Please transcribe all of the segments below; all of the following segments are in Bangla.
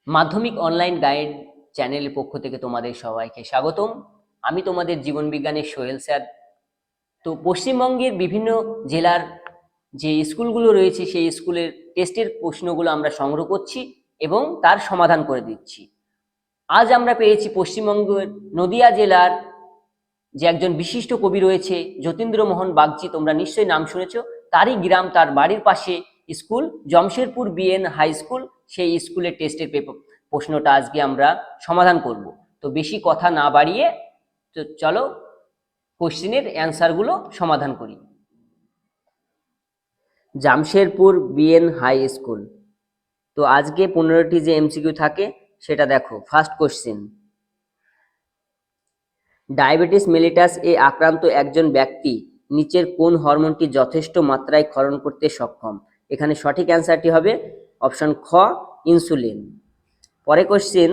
মাধ্যমিক অনলাইন গাইড চ্যানেলের পক্ষ থেকে তোমাদের সবাইকে স্বাগতম। আমি তোমাদের জীবন বিজ্ঞানের সোহেল স্যার। তো পশ্চিমবঙ্গের বিভিন্ন জেলার যে স্কুলগুলো রয়েছে সেই স্কুলের টেস্টের প্রশ্নগুলো আমরা সংগ্রহ করছি এবং তার সমাধান করে দিচ্ছি। আজ আমরা পেয়েছি পশ্চিমবঙ্গের নদিয়া জেলার যে একজন বিশিষ্ট কবি রয়েছে যতীন্দ্রমোহন বাগচি, তোমরা নিশ্চয়ই নাম শুনেছ। তারই গ্রাম, তার বাড়ির পাশে school Jamsherpur BN high school, সেই স্কুলের টেস্টের পেপার প্রশ্নটা আজকে আমরা সমাধান করব। তো বেশি কথা না বাড়িয়ে তো চলো কোশ্চেনের অ্যান্সারগুলো সমাধান করি। জামশেরপুর বিএন হাই স্কুল। তো আজকে 15টি যে এমসিকিউ থাকে সেটা দেখো। ফার্স্ট কোশ্চেন, ডায়াবেটিস মেলিটাস এ আক্রান্ত একজন ব্যক্তি নিচের কোন হরমোনটি যথেষ্ট মাত্রায় ক্ষরণ করতে সক্ষম? এখানে সঠিক অ্যান্সারটি হবে অপশন খ, ইনসুলিন। পরে কোশ্চেন,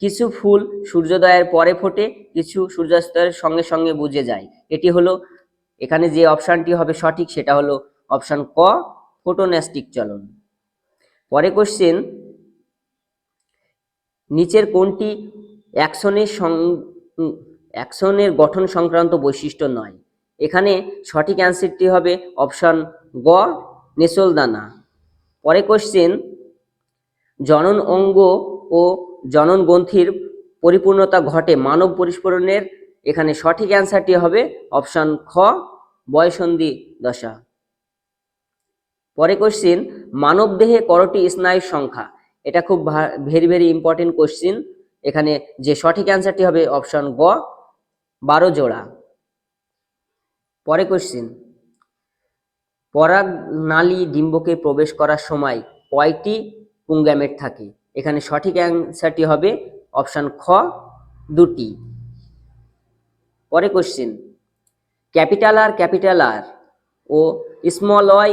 কিছু ফুল সূর্যোদয়ের পরে ফোটে, কিছু সূর্যাস্তের সঙ্গে সঙ্গে বুঝে যায়। এটি হলো, এখানে যে অপশানটি হবে সঠিক সেটা হলো অপশন ক, ফোটোন্যাস্টিক চলন। পরে কোশ্চেন, নিচের কোনটি অ্যাক্সনের গঠন সংক্রান্ত বৈশিষ্ট্য নয়? এখানে সঠিক অ্যান্সারটি হবে অপশন গ, নেসলদানা। পরে কোশ্চেন, জনন অঙ্গ ও জনন গ্রন্থির পরিপূর্ণতা ঘটে মানব পরিস্ফুরণের। এখানে সঠিক অ্যান্সারটি হবে অপশন খ, বয়সন্ধি দশা। পরে কোশ্চেন, মানব দেহে করটি স্নায়ুর সংখ্যা? এটা খুব ভেরি ভেরি ইম্পর্টেন্ট কোশ্চেন। এখানে যে সঠিক অ্যান্সারটি হবে অপশন গ, 12 জোড়া। পরে কোশ্চেন, পরাগনালী ডিম্বকে প্রবেশ করার সময় কয়টি পুংগ্যামেট থাকে? এখানে সঠিক অ্যান্সারটি হবে অপশন খ, 2টি। পরে কোশ্চেন, ক্যাপিটাল আর ও স্মল ওয়াই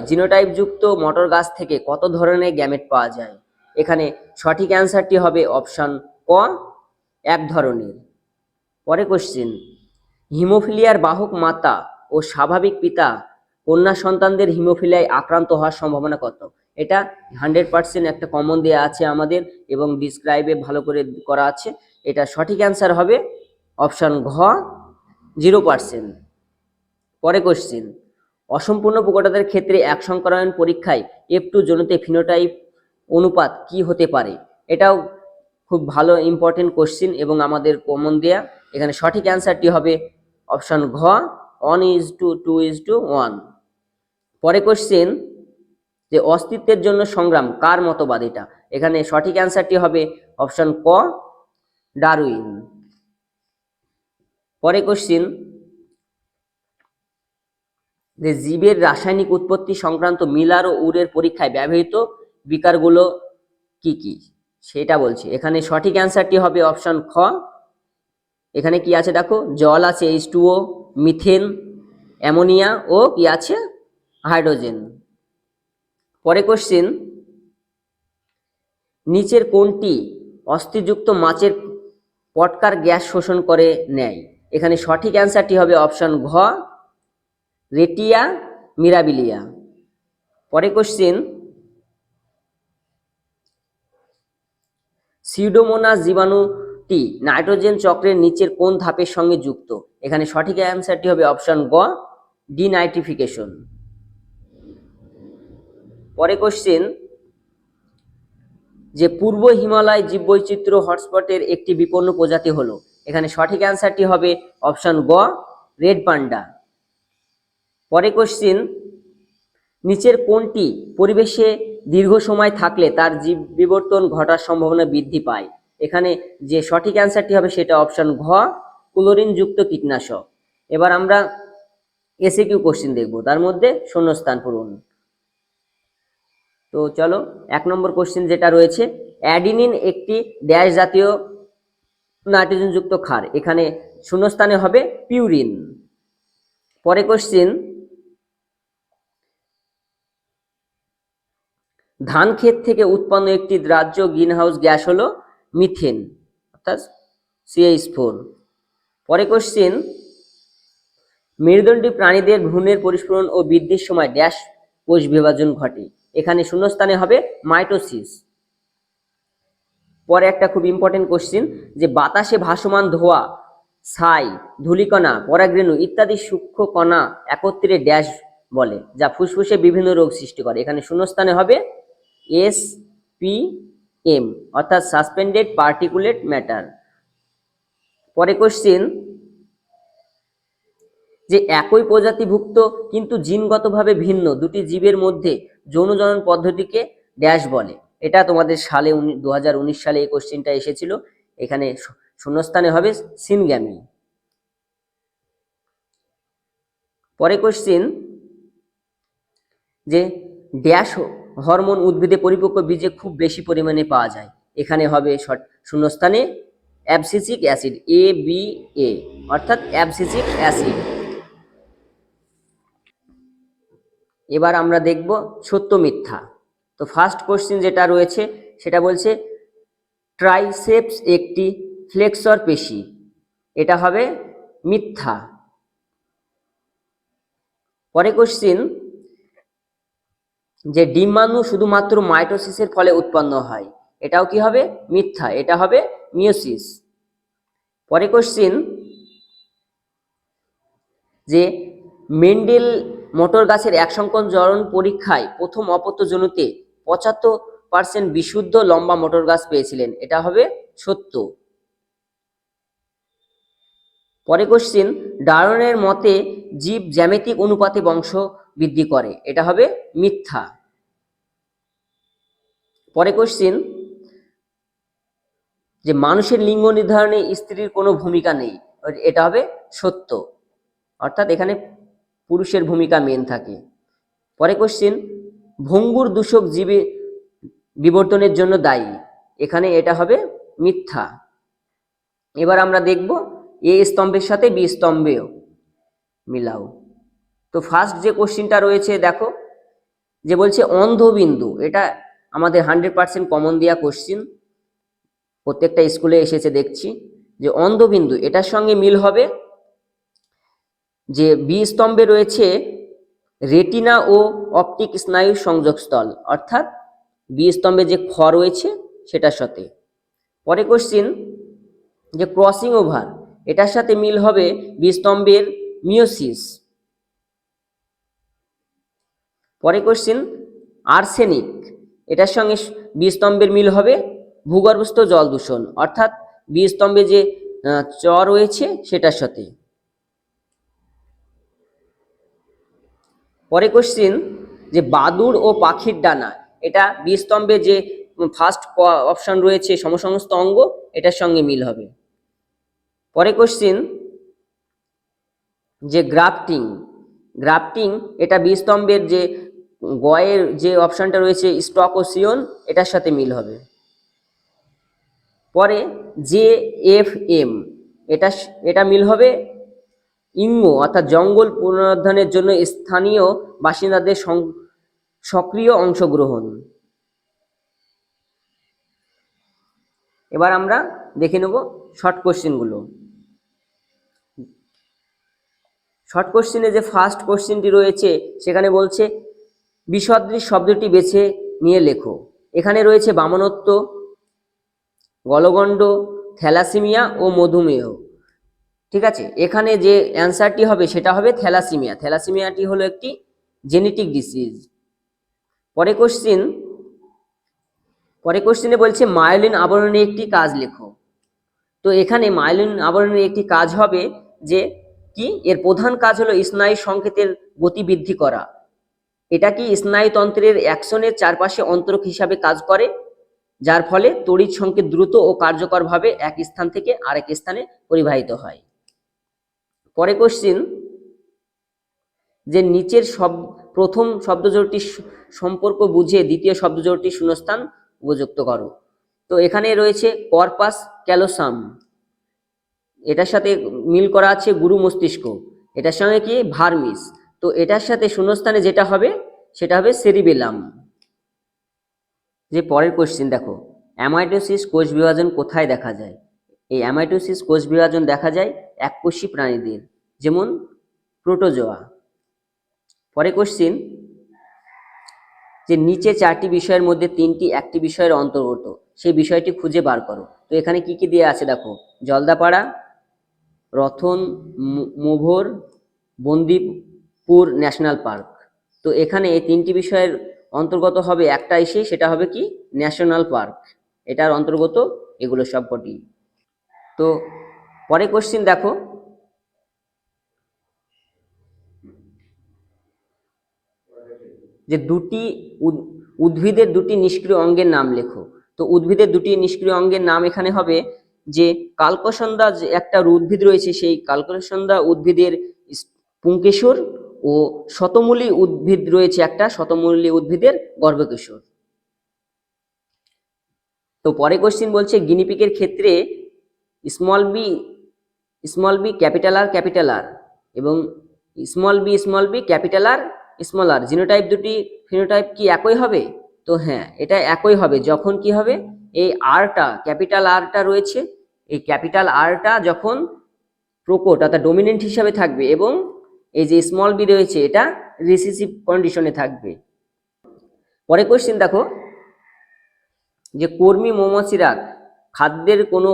জিনোটাইপ যুক্ত মটর গাছ থেকে কত ধরনের গ্যামেট পাওয়া যায়? এখানে সঠিক অ্যান্সারটি হবে অপশন ক, 1 ধরনের। পরে কোশ্চেন, হিমোফিলিয়ার বাহক মাতা ও স্বাভাবিক পিতা কন্যা সন্তানদের হিমোফিলিয়ায় আক্রান্ত হওয়ার সম্ভাবনা কত? এটা 100% একটা কমন দেওয়া আছে আমাদের এবং ডিসক্রাইবে ভালো করে করা আছে। এটা সঠিক অ্যান্সার হবে অপশন ঘ, 0%। পরে কোশ্চেন, অসম্পূর্ণ প্রকটাদের ক্ষেত্রে এক সংকরায়ন পরীক্ষায় F2 জনিতে ফিনোটাইপ অনুপাত কি হতে পারে? এটাও খুব ভালো ইম্পর্টেন্ট কোশ্চেন এবং আমাদের কমন দেয়া। এখানে সঠিক অ্যান্সারটি হবে অপশন ঘ, 1:2:1। পরে কোশ্চেন, যে অস্তিত্বের জন্য সংগ্রাম কার মতবাদ? এটা এখানে সঠিক অ্যান্সারটি হবে অপশন ক, ডারউইন। পরে কোশ্চেন, যে জীবের রাসায়নিক উৎপত্তি সংক্রান্ত মিলার ও উরের পরীক্ষায় ব্যবহৃত বিকারগুলো কি কি সেটা বলছে। এখানে সঠিক অ্যান্সারটি হবে অপশন খ। এখানে কি আছে দেখো, জল আছে H2O, মিথেন, অ্যামোনিয়া ও কি আছে, হাইড্রোজেন। পরে কোশ্চেন, নিচের কোনটি অস্থিযুক্ত মাছের পটকার গ্যাস শোষণ করে নেয়? এখানে সঠিক অ্যান্সারটি হবে অপশন ঘ, রেটিয়া মিরাবিলিয়া। পরে কোশ্চেন, সিউডোমোনাস জীবাণুটি নাইট্রোজেন চক্রের নিচের কোন ধাপের সঙ্গে যুক্ত? এখানে সঠিক অ্যান্সারটি হবে অপশন গ, ডিনাইট্রিফিকেশন। পরে কোশ্চেন, যে পূর্ব হিমালয় জীববৈচিত্র্য হটস্পটের একটি বিপন্ন প্রজাতি হলো? এখানে সঠিক অ্যান্সারটি হবে অপশন গ, রেড পান্ডা। পরে কোশ্চেন, নিচের কোনটি পরিবেশে দীর্ঘ সময় থাকলে তার জীব বিবর্তন ঘটার সম্ভাবনা বৃদ্ধি পায়? এখানে যে সঠিক অ্যান্সারটি হবে সেটা অপশন ঘ, ক্লোরিন যুক্ত কীটনাশক। এবার আমরা এসিকিউ কোশ্চেন দেখব, তার মধ্যে শূন্যস্থান পূরণ। তো চলো 1 নম্বর কোশ্চেন যেটা রয়েছে, অ্যাডিনিন একটি ড্যাশ জাতীয় নাইট্রোজেন যুক্ত ক্ষার। এখানে শূন্যস্থানে হবে পিউরিন। পরে কোশ্চেন, ধান ক্ষেত থেকে উৎপন্ন একটি গ্রাহ্য গ্রিনহাউস গ্যাস হলো মিথেন অর্থাৎ CH4। পরে কোশ্চেন, মেরুদণ্ডী প্রাণীদের ভ্রূণের পরিস্ফুরণ ও বৃদ্ধির সময় ড্যাশ কোষ বিভাজন ঘটে? এখানে শূন্যস্থানে হবে মাইটোসিস। পরে একটা খুব ইম্পর্টেন্ট কোশ্চিন, যে বাতাসে ভাসমান ধোঁয়া, ছাই, ধূলিকণা, পরাগরেণু ইত্যাদি সূক্ষ্ম কণা একত্রে ড্যাশ বলে, যা ফুসফুসে বিভিন্ন রোগ সৃষ্টি করে। এখানে শূন্যস্থানে হবে SPM, অর্থাৎ সাসপেন্ডেড পার্টিকুলেট ম্যাটার। পরে কোশ্চিন, যে একই প্রজাতিভুক্ত কিন্তু জিনগতভাবে ভিন্ন দুটি জীবের মধ্যে যৌন জনন পদ্ধতিকে ড্যাশ বলে। এটা তোমাদের সালে 2019 সালে এই কোশ্চিনটা এসেছিল। এখানে শূন্যস্থানে হবে সিনগ্যামি। পরে কোশ্চিন, যে ড্যাশ হরমোন উদ্ভিদে পরিপক্ক বীজে খুব বেশি পরিমাণে পাওয়া যায়। এখানে হবে শূন্যস্থানে অ্যাবসিসিক অ্যাসিড, ABA, অর্থাৎ অ্যাবসিসিক অ্যাসিড। এবার আমরা দেখব সত্য মিথ্যা। তো ফার্স্ট কোশ্চিন যেটা রয়েছে সেটা বলছে ট্রাইসেপস একটি ফ্লেক্সর পেশি, এটা হবে মিথ্যা। পরে কোশ্চিন, যে ডিম্বাণু শুধুমাত্র মাইটোসিসের ফলে উৎপন্ন হয়, এটাও কি হবে? মিথ্যা, এটা হবে মিওসিস। পরে কোশ্চিন, যে মেন্ডেল মটর গাছের একসংকোচন পরীক্ষায় প্রথম অপত্য জনুতে 75% বিশুদ্ধ লম্বা মটর গাছ পেয়েছিলেন, এটা হবে সত্য। পরে কোশ্চিন, ডারউইনের মতে জীব জ্যামিতিক অনুপাতে বংশ বৃদ্ধি করে, এটা হবে মিথ্যা। পরে কোশ্চিন, যে মানুষের লিঙ্গ নির্ধারণে স্ত্রীর কোনো ভূমিকা নেই, এটা হবে সত্য, অর্থাৎ এখানে পুরুষের ভূমিকা মেন থাকে। পরে কোশ্চিন, ভঙ্গুর দূষক জীবে বিবর্তনের জন্য দায়ী, এখানে এটা হবে মিথ্যা। এবার আমরা দেখব এ স্তম্ভের সাথে বি স্তম্ভেও মিলাও। তো ফার্স্ট যে কোশ্চিনটা রয়েছে দেখো, যে বলছে অন্ধবিন্দু, এটা আমাদের 100% কমন দেওয়া কোশ্চিন, প্রত্যেকটা স্কুলে এসেছে দেখছি। যে অন্ধবিন্দু, এটার সঙ্গে মিল হবে যে বি স্তম্ভে রয়েছে রেটিনা ও অপটিক স্নায়ুর সংযোগস্থল, অর্থাৎ বি স্তম্ভে যে খ রয়েছে সেটার সাথে। পরে কোশ্চিন, যে ক্রসিং ওভার, এটার সাথে মিল হবে বি স্তম্ভের মিওসিস। পরে কোশ্চিন, আর্সেনিক, এটার সঙ্গে বি স্তম্ভের মিল হবে ভূগর্ভস্থ জল দূষণ, অর্থাৎ বি স্তম্ভে যে চ রয়েছে সেটার সাথে। পরে কোশ্চিন, যে বাদুড় ও পাখির ডানা, এটা বি স্তম্ভে যে ফার্স্ট অপশন রয়েছে সমসমস্ত অঙ্গ, এটার সঙ্গে মিল হবে। পরে কোশ্চিন, যে গ্রাফটিং, গ্রাফটিং এটা বি স্তম্ভের যে গয়ের যে অপশনটা রয়েছে স্টক ও সিয়ন, এটার সাথে মিল হবে। পরে JFM, এটা মিল হবে ইঙ্গো, অর্থাৎ জঙ্গল পুনরুদ্ধারের জন্য স্থানীয় বাসিন্দাদের সক্রিয় অংশগ্রহণ। এবার আমরা দেখে নেব শর্ট কোশ্চেনগুলো। শর্ট কোশ্চেনে যে ফার্স্ট কোশ্চেনটি রয়েছে সেখানে বলছে বিসদৃশ শব্দটি বেছে নিয়ে লেখো। এখানে রয়েছে বামনত্ব, গলগণ্ড, থ্যালাসেমিয়া ও মধুমেহ। ঠিক আছে, এখানে যে অ্যান্সারটি হবে সেটা হবে থ্যালাসেমিয়া। থ্যালাসেমিয়াটি হলো একটি জেনেটিক ডিসিজ। পরে কোশ্চেনে বলছে মায়োলিন আবরণে একটি কাজ লেখো। তো এখানে মায়োলিন আবরণের একটি কাজ হবে যে কি, এর প্রধান কাজ হলো স্নায়ু সংকেতের গতি বৃদ্ধি করা। এটা কি স্নায়ুতন্ত্রের অ্যাকশনের চারপাশে অন্তরক হিসাবে কাজ করে, যার ফলে তড়িৎ সংকেত দ্রুত ও কার্যকরভাবে এক স্থান থেকে আরেক স্থানে পরিবাহিত হয়। পরে কোশ্চিন, যে নিচের প্রথম শব্দজোড়টির সম্পর্ক বুঝে দ্বিতীয় শব্দজোড়টির শূন্যস্থান উপযুক্ত করো। তো এখানে রয়েছে কর্পাস ক্যালোসাম, এটার সাথে মিল করা আছে গুরু মস্তিষ্ক, এটার সঙ্গে কি ভার্মিস, তো এটার সাথে শূন্যস্থানে যেটা হবে সেটা হবে সেরিবেলাম। যে পরের কোশ্চিন দেখো, অ্যামাইটোসিস কোষ বিভাজন কোথায় দেখা যায়? এই অ্যামাইটোসিস কোষ বিভাজন দেখা যায় এককোষী প্রাণীদের, যেমন প্রোটোজোয়া। পরে কোশ্চিন, যে নিচে চারটি বিষয়ের মধ্যে তিনটি একটি বিষয়ের অন্তর্গত, সেই বিষয়টি খুঁজে বার করো। তো এখানে কি কি দেওয়া আছে দেখো, জলদাপাড়া, রতন, মোভর, বন্দিপুর ন্যাশনাল পার্ক। তো এখানে এই তিনটি বিষয়ের অন্তর্গত হবে একটা এসে, সেটা হবে কি ন্যাশনাল পার্ক, এটার অন্তর্গত এগুলো সবকটি। তো পরে কোশ্চিন দেখো, যে উদ্ভিদের দুটি নিষ্ক্রিয় অঙ্গের নাম লেখো। তো উদ্ভিদের দুটি নিষ্ক্রিয় অঙ্গের নাম এখানে হবে যে কালকসন্ধ্যা, যে একটা উদ্ভিদ রয়েছে, সেই কালকসন্ধ্যা উদ্ভিদের পুংকেশর, ও শতমূলী উদ্ভিদ রয়েছে একটা, শতমূলী উদ্ভিদের গর্ভকেশর। তো পরে কোশ্চিন বলছে গিনিপিগের ক্ষেত্রে স্মল বি ক্যাপিটাল আর এবং স্মল বি স্মল আর জিনোটাইপ দুটি ফিনোটাইপ কি একই হবে? তো হ্যাঁ, এটা একই হবে যখন কি হবে, এই আরটা, ক্যাপিটাল আরটা রয়েছে, এই ক্যাপিটাল আরটা যখন প্রকট অর্থাৎ ডমিনেন্ট হিসাবে থাকবে, এবং এই যে স্মল বি রয়েছে এটা রিসিসিভ কন্ডিশনে থাকবে। পরে কোশ্চিন দেখো, যে কর্মী মৌমাছিরা খাদ্যের কোনো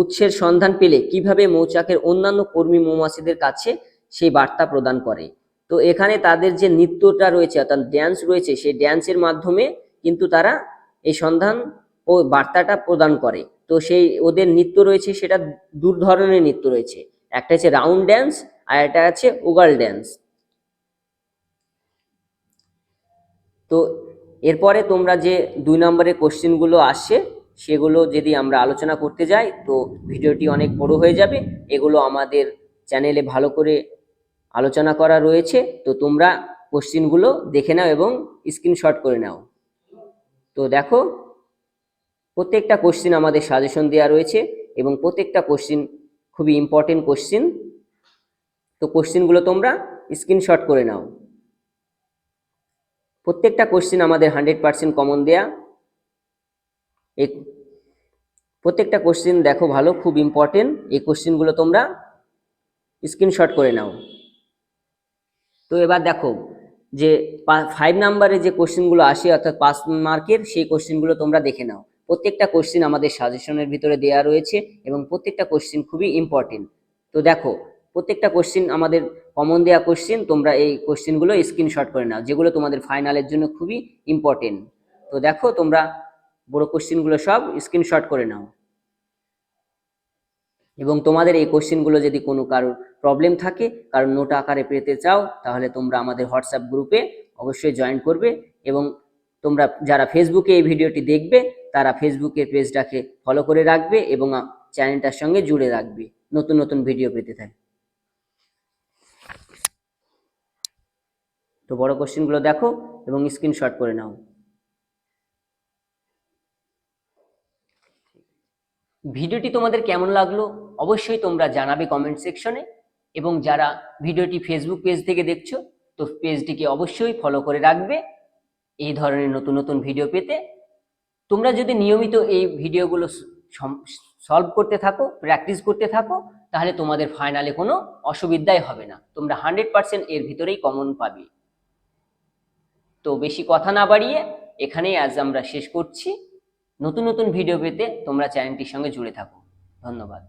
উৎসের সন্ধান পেলে কিভাবে মৌচাকের অন্যান্য কর্মী মৌমাছিদের কাছে সেই বার্তা প্রদান করে? তো এখানে তাদের যে নৃত্যটা রয়েছে অর্থাৎ ড্যান্স রয়েছে, সেই ড্যান্সের মাধ্যমে কিন্তু তারা এই সন্ধান ও বার্তাটা প্রদান করে। তো সেই ওদের নৃত্য রয়েছে, সেটা দু ধরনের নৃত্য রয়েছে, একটা হচ্ছে রাউন্ড ড্যান্স আর একটা আছে ওগাল ড্যান্স। তো এরপরে তোমরা যে 2 নম্বরের কোশ্চেনগুলো আসছে সেগুলো যদি আমরা আলোচনা করতে যাই তো ভিডিওটি অনেক বড় হয়ে যাবে। এগুলো আমাদের চ্যানেলে ভালো করে আলোচনা করা রয়েছে, তো তোমরা কোশ্চেনগুলো দেখে নাও এবং স্ক্রিনশট করে নাও। তো দেখো, প্রত্যেকটা কোশ্চেন আমাদের সাজেশন দেওয়া রয়েছে এবং প্রত্যেকটা কোশ্চেন খুবই ইম্পর্টেন্ট কোশ্চেন। তো কোশ্চেনগুলো তোমরা স্ক্রিনশট করে নাও। প্রত্যেকটা কোশ্চেন আমাদের 100% কমন দেয়া। এই প্রত্যেকটা কোশ্চেন দেখো ভালো, খুব ইম্পর্টেন্ট, এই কোশ্চেনগুলো তোমরা স্ক্রিনশট করে নাও। তো এবার দেখো, যে 5 নাম্বারে যে কোশ্চেনগুলো আসে অর্থাৎ 5 মার্কের, সেই কোশ্চেনগুলো তোমরা দেখে নাও। প্রত্যেকটা কোশ্চেন আমাদের সাজেশনের ভিতরে দেওয়া রয়েছে এবং প্রত্যেকটা কোশ্চেন খুবই ইম্পর্টেন্ট। তো দেখো, প্রত্যেকটা কোশ্চেন আমাদের কমন দেওয়া কোশ্চেন, তোমরা এই কোশ্চেনগুলো স্ক্রিনশট করে নাও, যেগুলো তোমাদের ফাইনালের জন্য খুবই ইম্পর্টেন্ট। তো দেখো, তোমরা বড় কোশ্চেনগুলো সব স্ক্রিনশট করে নাও। এবং তোমাদের এই কোশ্চেনগুলো যদি কোনো কারোর প্রবলেম থাকে, কারণ নোট আকারে পেতে চাও, তাহলে তোমরা আমাদের হোয়াটসঅ্যাপ গ্রুপে অবশ্যই জয়েন করবে। এবং তোমরা যারা ফেসবুকে এই ভিডিওটি দেখবে, তারা ফেসবুকের পেজটাকে ফলো করে রাখবে এবং চ্যানেলটার সঙ্গে জুড়ে রাখবে নতুন নতুন ভিডিও পেতে থাকে। তো বড় কোশ্চেনগুলো দেখো এবং স্ক্রিনশট করে নাও। ভিডিওটি তোমাদের কেমন লাগলো অবশ্যই তোমরা জানাবে কমেন্ট সেকশনে, এবং যারা ভিডিওটি ফেসবুক পেজ থেকে দেখছো, তো পেজটিকে অবশ্যই ফলো করে রাখবে এই ধরনের নতুন নতুন ভিডিও পেতে। তোমরা যদি নিয়মিত এই ভিডিওগুলো সলভ করতে থাকো, প্র্যাকটিস করতে থাকো, তাহলে তোমাদের ফাইনালে কোনো অসুবিধাই হবে না, তোমরা 100% এর ভিতরেই কমন পাবে। তো বেশি কথা না বাড়িয়ে এখানেই আজ আমরা শেষ করছি। নতুন নতুন ভিডিও পেতে তোমরা চ্যানেলটির সঙ্গে জুড়ে থাকো। ধন্যবাদ।